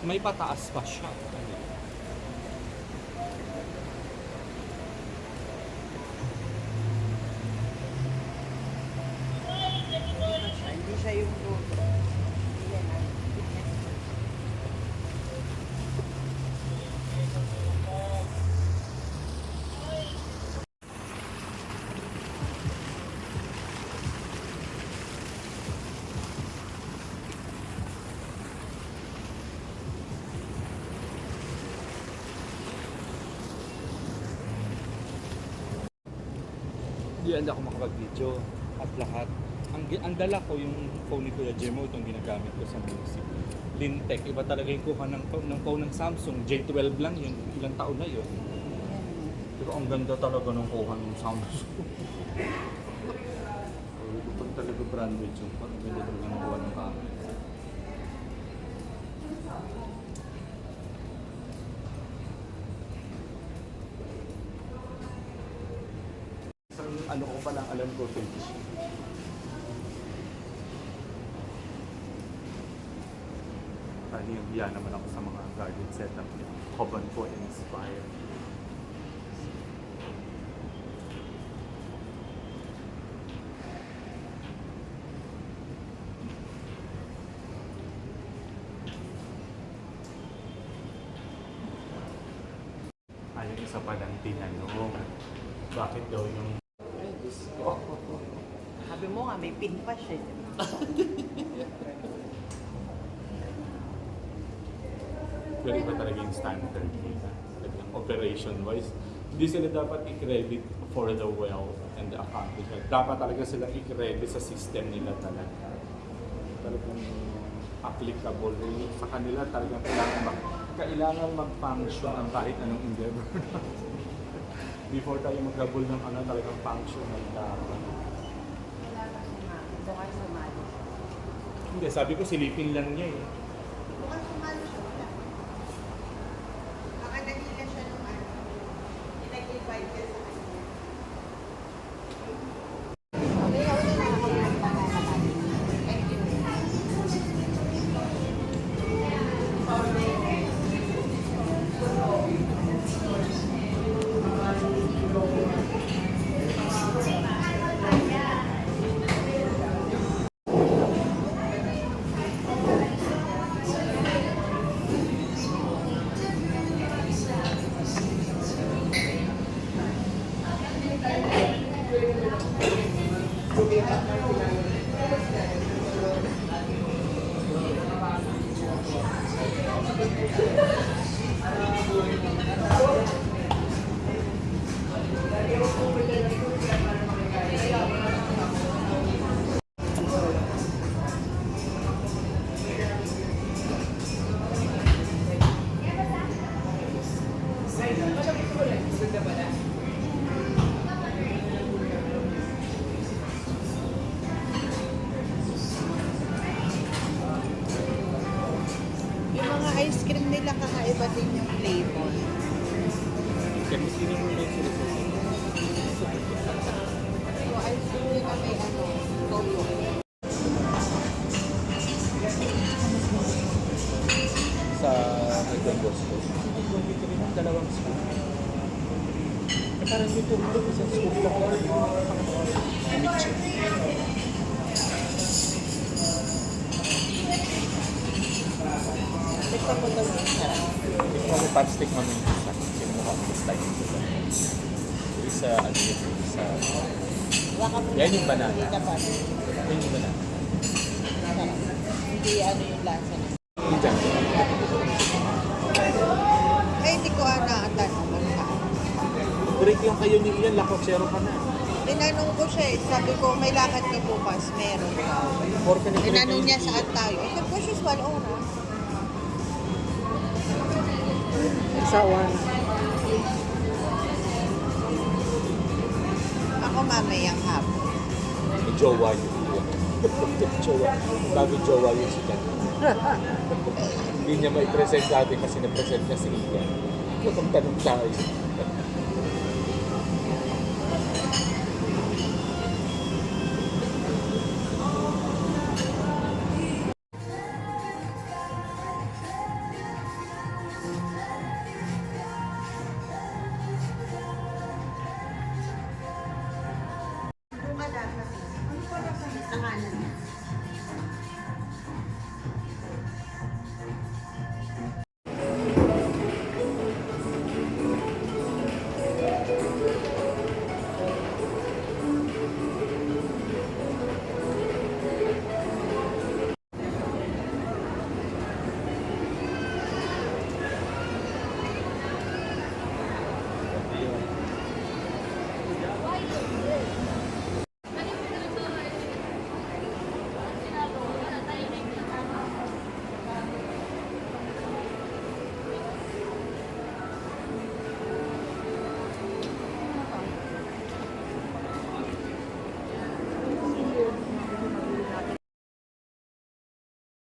May pataas pa siya. Hindi siya yung luto. Yan ang Hindi ako makapag-video at lahat. Ang dala ko yung phone ni Kuya Jemo, itong ginagamit ko sa music. Lintec, iba talaga yung kuha ng phone ng Samsung. J12 lang yun, ilang taon na yun. Pero ang ganda talaga ng kuha ng Samsung. Ito talaga branded yung phone. Ang ganda talaga ng kuha ng camera. Ano ko palang alam ko finish. Tali yung biya naman ako sa mga gadget setup niya. Hoban po inspired. Ayun isa palang tinanong. Bakit daw yung sabi mo nga, may pin pa siya. pero iba talaga yung standard nila. Talagang operation-wise. Hindi sila dapat i-credit for the wealth and the accomplishment. Dapat talaga sila i-credit sa system nila talaga. Talagang applicable. Sa kanila talagang kailangan mag-function ang kahit anong endeavor. Before tayo mag-gabol ng talagang functional dapat. Bukang sumali. Hindi, sabi ko silipin lang niya eh. Bukang sumali siya. Wala. Baka nagila siya nung Nag-invite ka sa kanya. Yung mga ice cream nila kakaiba din yung flavor. Kasi sino mo lang sila sa So ice cream nila may coco. sa Agdagos ko. Hindi ko rin dalawang scoop. Parang dito isang scoop lang ako. Mitch. Tikman mo daw yung sarap. Ikaw mo panstik mo yung isa. Sino mo kapag tayo sa isa, ano yun, isa. Baka mo Yan yung banana. Hindi ka pa. Yan yung banana. Sarap. Hindi yung lasa niya. Yung dyan. Ay, hindi ko naatan. Break yung kayo ni Ian, lakotsero ka na. Tinanong ko siya eh. Sabi ko, may lakad ka bukas. Meron ka. Tinanong niya saan tayo. Ito po siya sa Walona. Isawan. Ako mamayang hapon. May jowa yun. Jowa. Bago jowa yun si Kat. Hindi niya mai-present dati kasi na-present niya si Ian. Magtanong tayo.